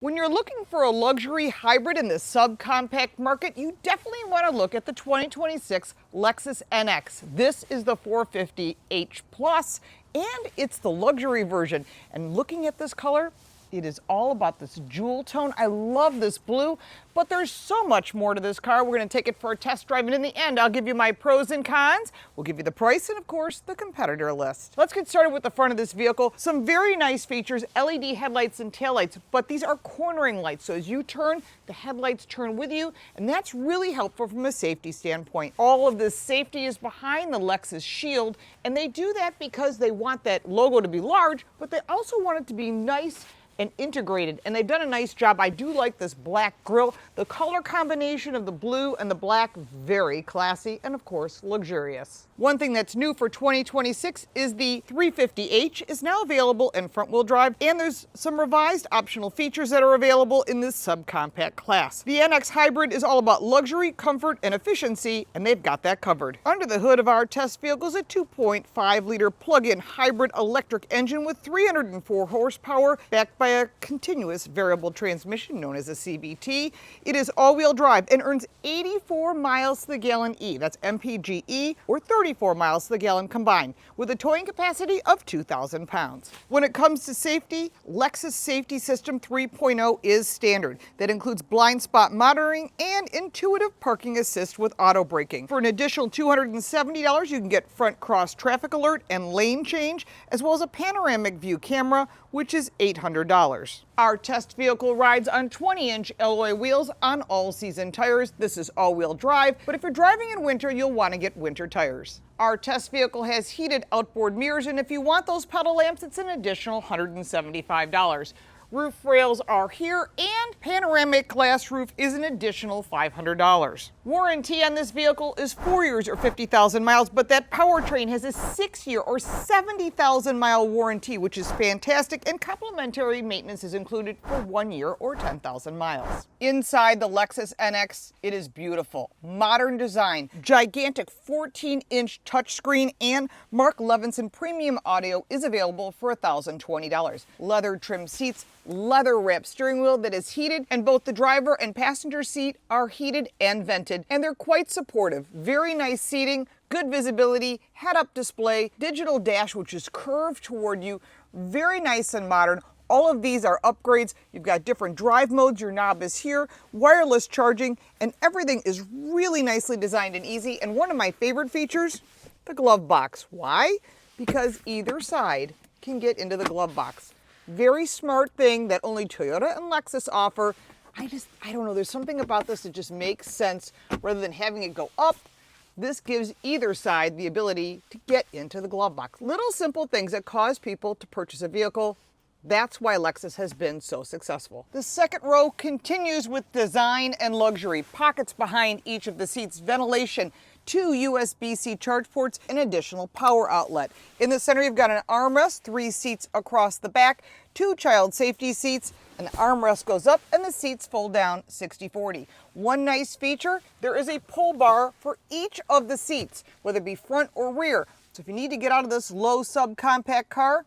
When you're looking for a luxury hybrid in the subcompact market, you definitely want to look at the 2026 Lexus NX. This is the 450h Plus, and it's the luxury version. And looking at this color, it is all about this jewel tone. I love this blue, but there's so much more to this car. We're going to take it for a test drive, and in the end, I'll give you my pros and cons. We'll give you the price and, of course, the competitor list. Let's get started with the front of this vehicle. Some very nice features, LED headlights and taillights, but these are cornering lights. So as you turn, the headlights turn with you, and that's really helpful from a safety standpoint. All of this safety is behind the Lexus shield, and they do that because they want that logo to be large, but they also want it to be nice and integrated, and they've done a nice job. I do like this black grille. The color combination of the blue and the black, very classy and of course luxurious. One thing that's new for 2026 is the 350h is now available in front wheel drive, and there's some revised optional features that are available in this subcompact class. The NX Hybrid is all about luxury, comfort, and efficiency, and they've got that covered. Under the hood of our test vehicle is a 2.5 liter plug-in hybrid electric engine with 304 horsepower backed by a continuous variable transmission known as a CVT. It is all-wheel drive and earns 84 miles to the gallon E. That's MPGE, or 34 miles to the gallon combined, with a towing capacity of 2,000 pounds. When it comes to safety, Lexus Safety System 3.0 is standard. That includes blind spot monitoring and intuitive parking assist with auto braking. For an additional $270, you can get front cross traffic alert and lane change, as well as a panoramic view camera, which is $800. Our test vehicle rides on 20-inch alloy wheels on all-season tires. This is all-wheel drive, but if you're driving in winter, you'll want to get winter tires. Our test vehicle has heated outboard mirrors, and if you want those pedal lamps, it's an additional $175. Roof rails are here, and panoramic glass roof is an additional $500. Warranty on this vehicle is 4 years or 50,000 miles, but that powertrain has a 6-year or 70,000 mile warranty, which is fantastic, and complimentary maintenance is included for 1 year or 10,000 miles. Inside the Lexus NX, it is beautiful. Modern design, gigantic 14-inch touchscreen, and Mark Levinson premium audio is available for $1,020. Leather trim seats, leather wrapped steering wheel that is heated, and both the driver and passenger seat are heated and vented, and they're quite supportive. Very nice seating, good visibility, head-up display, digital dash which is curved toward you, very nice and modern. All of these are upgrades. You've got different drive modes, your knob is here, wireless charging, and everything is really nicely designed and easy. And one of my favorite features, the glove box. Why? Because either side can get into the glove box. Very smart thing that only Toyota and Lexus offer. I don't know, there's something about this that just makes sense. Rather than having it go up, this gives either side the ability to get into the glove box. Little simple things that cause people to purchase a vehicle. That's why Lexus has been so successful. The second row continues with design and luxury. Pockets behind each of the seats, ventilation, 2 USB-C charge ports, an additional power outlet. In the center, you've got an armrest, 3 seats across the back, 2 child safety seats, an armrest goes up, and the seats fold down 60/40. One nice feature, there is a pull bar for each of the seats, whether it be front or rear. So if you need to get out of this low subcompact car,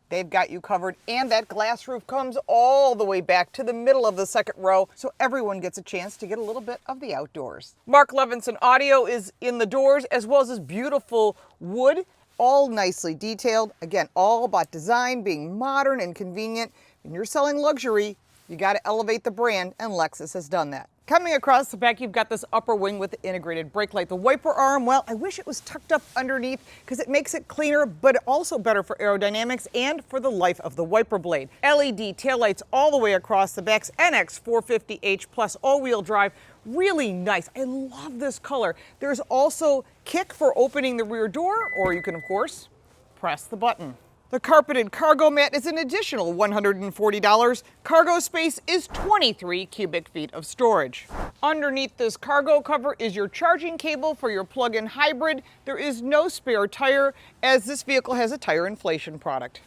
they've got you covered, and that glass roof comes all the way back to the middle of the second row, so everyone gets a chance to get a little bit of the outdoors. Mark Levinson audio is in the doors, as well as this beautiful wood, all nicely detailed. Again, all about design, being modern and convenient. When you're selling luxury, you got to elevate the brand, and Lexus has done that. Coming across the back, you've got this upper wing with the integrated brake light. The wiper arm, well, I wish it was tucked up underneath because it makes it cleaner, but also better for aerodynamics and for the life of the wiper blade. LED taillights all the way across the back. NX 450h Plus all-wheel drive, really nice. I love this color. There's also kick for opening the rear door, or you can, of course, press the button. The carpeted cargo mat is an additional $140. Cargo space is 23 cubic feet of storage. Underneath this cargo cover is your charging cable for your plug-in hybrid. There is no spare tire, as this vehicle has a tire inflation product.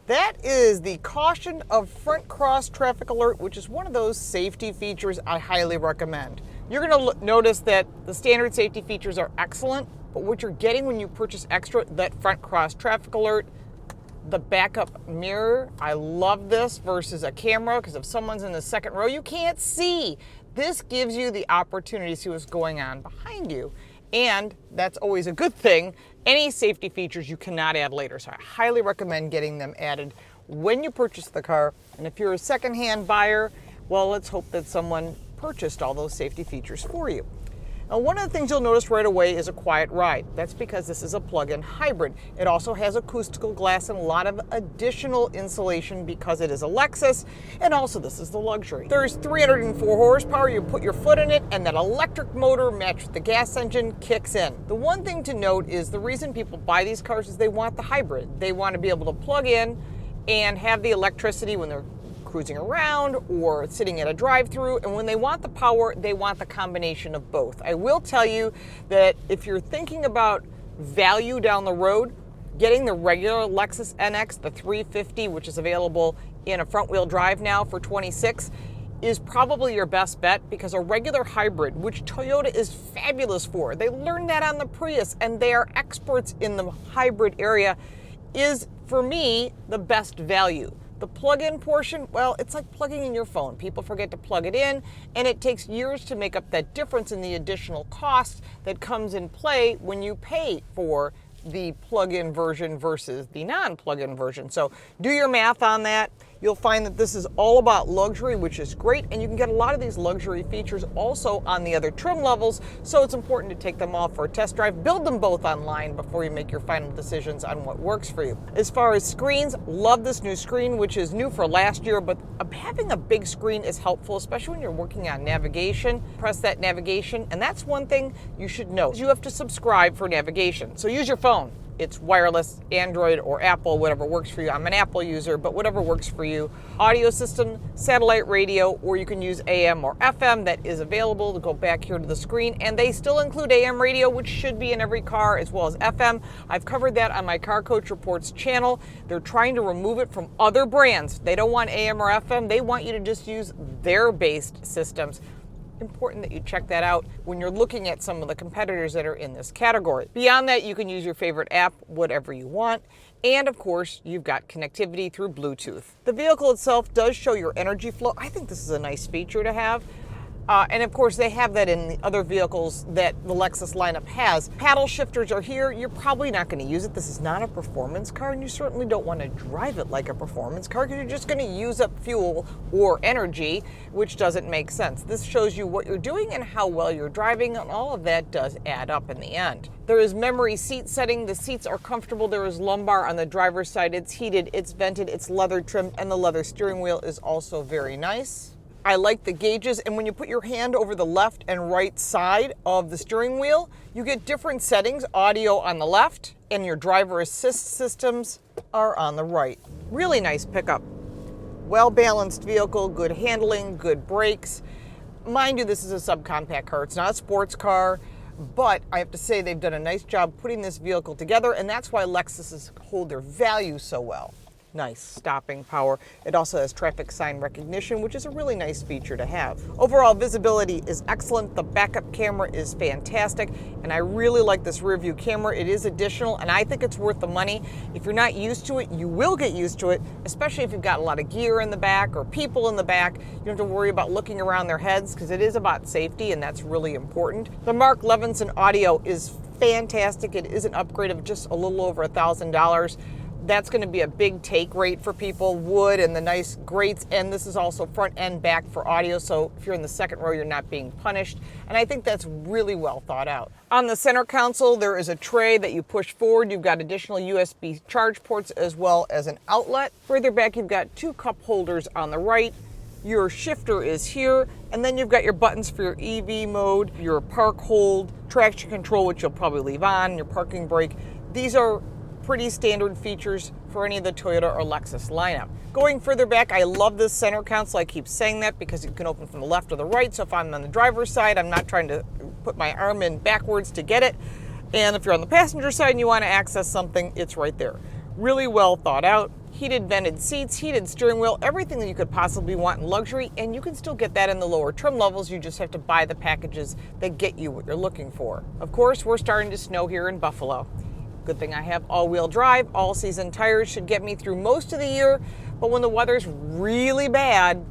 That is the caution of front cross traffic alert, which is one of those safety features I highly recommend. You're going to notice that the standard safety features are excellent, but what you're getting when you purchase extra, that front cross traffic alert, The backup mirror, I love this versus a camera, because if someone's in the second row, you can't see. This gives you the opportunity to see what's going on behind you. And that's always a good thing. Any safety features you cannot add later. So I highly recommend getting them added when you purchase the car. And if you're a secondhand buyer, well, let's hope that someone purchased all those safety features for you. Now, one of the things you'll notice right away is a quiet ride. That's because this is a plug-in hybrid. It also has acoustical glass and a lot of additional insulation because it is a Lexus, and also this is the luxury. There's 304 horsepower, you put your foot in it, and that electric motor matched with the gas engine kicks in. The one thing to note is the reason people buy these cars is they want the hybrid. They want to be able to plug in and have the electricity when they're cruising around or sitting at a drive-through, and when they want the power, they want the combination of both. I will tell you that if you're thinking about value down the road, getting the regular Lexus NX, the 350, which is available in a front-wheel drive now for $26, is probably your best bet, because a regular hybrid, which Toyota is fabulous for, they learned that on the Prius and they are experts in the hybrid area, is for me the best value. The plug-in portion, well, it's like plugging in your phone. People forget to plug it in, and it takes years to make up that difference in the additional cost that comes in play when you pay for the plug-in version versus the non-plug-in version. So do your math on that. You'll find that this is all about luxury, which is great, and you can get a lot of these luxury features also on the other trim levels, so it's important to take them all for a test drive. Build them both online before you make your final decisions on what works for you. As far as screens, love this new screen, which is new for last year, but having a big screen is helpful, especially when you're working on navigation. Press that navigation, and that's one thing you should know. You have to subscribe for navigation, so use your phone. It's wireless, Android or Apple, whatever works for you. I'm an Apple user, but whatever works for you. Audio system, satellite radio, or you can use AM or FM. That is available to go back here to the screen. And they still include AM radio, which should be in every car, as well as FM. I've covered that on my Car Coach Reports channel. They're trying to remove it from other brands. They don't want AM or FM. They want you to just use their based systems. Important that you check that out when you're looking at some of the competitors that are in this category. Beyond that, you can use your favorite app, whatever you want. And of course, you've got connectivity through Bluetooth. The vehicle itself does show your energy flow. I think this is a nice feature to have. And of course, they have that in the other vehicles that the Lexus lineup has. Paddle shifters are here. You're probably not going to use it. This is not a performance car, and you certainly don't want to drive it like a performance car, because you're just going to use up fuel or energy, which doesn't make sense. This shows you what you're doing and how well you're driving, and all of that does add up in the end. There is memory seat setting. The seats are comfortable. There is lumbar on the driver's side. It's heated, it's vented, it's leather trimmed, and the leather steering wheel is also very nice. I like the gauges, and when you put your hand over the left and right side of the steering wheel, you get different settings. Audio on the left, and your driver assist systems are on the right. Really nice pickup. Well-balanced vehicle, good handling, good brakes. Mind you, this is a subcompact car. It's not a sports car, but I have to say they've done a nice job putting this vehicle together, and that's why Lexuses hold their value so well. Nice stopping power. It also has traffic sign recognition, which is a really nice feature to have. Overall visibility is excellent. The backup camera is fantastic, and I really like this rear view camera. It is additional, and I think it's worth the money. If you're not used to it, you will get used to it, especially if you've got a lot of gear in the back or people in the back. You don't have to worry about looking around their heads, because it is about safety, and that's really important. The Mark Levinson audio is fantastic. It is an upgrade of just a little over $1,000. That's going to be a big take rate for people. Wood and the nice grates, and this is also front and back for audio, so if you're in the second row, you're not being punished, and I think that's really well thought out. On the center console, there is a tray that you push forward. You've got additional USB charge ports as well as an outlet. Further back, you've got two cup holders on the right. Your shifter is here, and then you've got your buttons for your EV mode, your park hold, traction control, which you'll probably leave on, your parking brake. These are pretty standard features for any of the Toyota or Lexus lineup. Going further back, I love this center console. I keep saying that because it can open from the left or the right, so if I'm on the driver's side, I'm not trying to put my arm in backwards to get it. And if you're on the passenger side and you want to access something, it's right there. Really well thought out. Heated vented seats, heated steering wheel, everything that you could possibly want in luxury, and you can still get that in the lower trim levels. You just have to buy the packages that get you what you're looking for. Of course, we're starting to snow here in Buffalo. Good thing I have all-wheel drive. All-season tires should get me through most of the year, but when the weather's really bad,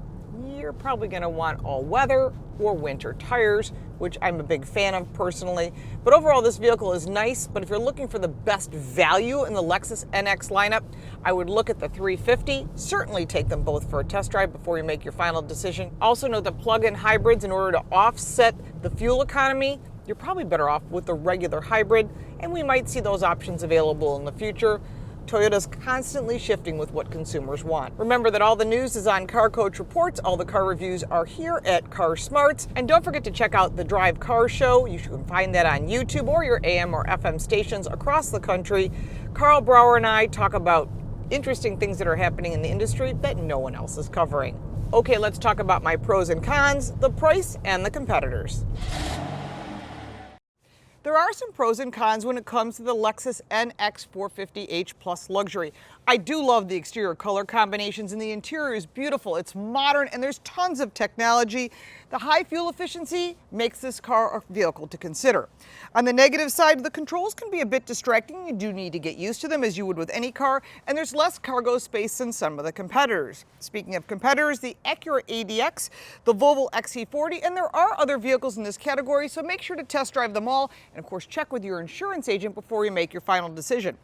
you're probably going to want all-weather or winter tires, which I'm a big fan of personally. But overall, this vehicle is nice, but if you're looking for the best value in the Lexus NX lineup, I would look at the 350. Certainly take them both for a test drive before you make your final decision. Also note that plug-in hybrids, in order to offset the fuel economy, you're probably better off with the regular hybrid, and we might see those options available in the future. Toyota's constantly shifting with what consumers want. Remember that all the news is on Car Coach Reports. All the car reviews are here at Car Smarts. And don't forget to check out the Drive Car Show. You can find that on YouTube or your AM or FM stations across the country. Carl Brower and I talk about interesting things that are happening in the industry that no one else is covering. Okay, let's talk about my pros and cons, the price, and the competitors. There are some pros and cons when it comes to the Lexus NX 450h Plus Luxury. I do love the exterior color combinations, and the interior is beautiful. It's modern and there's tons of technology. The high fuel efficiency makes this car a vehicle to consider. On the negative side, the controls can be a bit distracting. You do need to get used to them as you would with any car, and there's less cargo space than some of the competitors. Speaking of competitors, the Acura ADX, the Volvo XC40, and there are other vehicles in this category, so make sure to test drive them all, and of course check with your insurance agent before you make your final decision.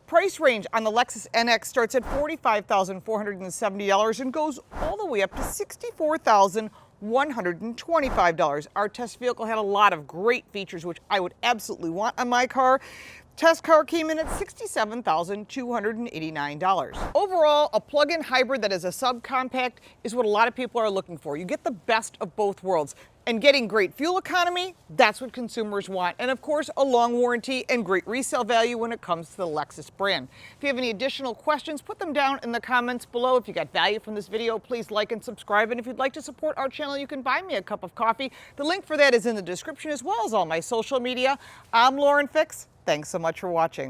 Price range on the Lexus NX starts at $45,470 and goes all the way up to $64,125. Our test vehicle had a lot of great features which I would absolutely want on my car. Test car came in at $67,289. Overall, a plug-in hybrid that is a subcompact is what a lot of people are looking for. You get the best of both worlds. And getting great fuel economy, that's what consumers want. And of course, a long warranty and great resale value when it comes to the Lexus brand. If you have any additional questions, put them down in the comments below. If you got value from this video, please like and subscribe. And if you'd like to support our channel, you can buy me a cup of coffee. The link for that is in the description, as well as all my social media. I'm LaurenFix. Thanks so much for watching.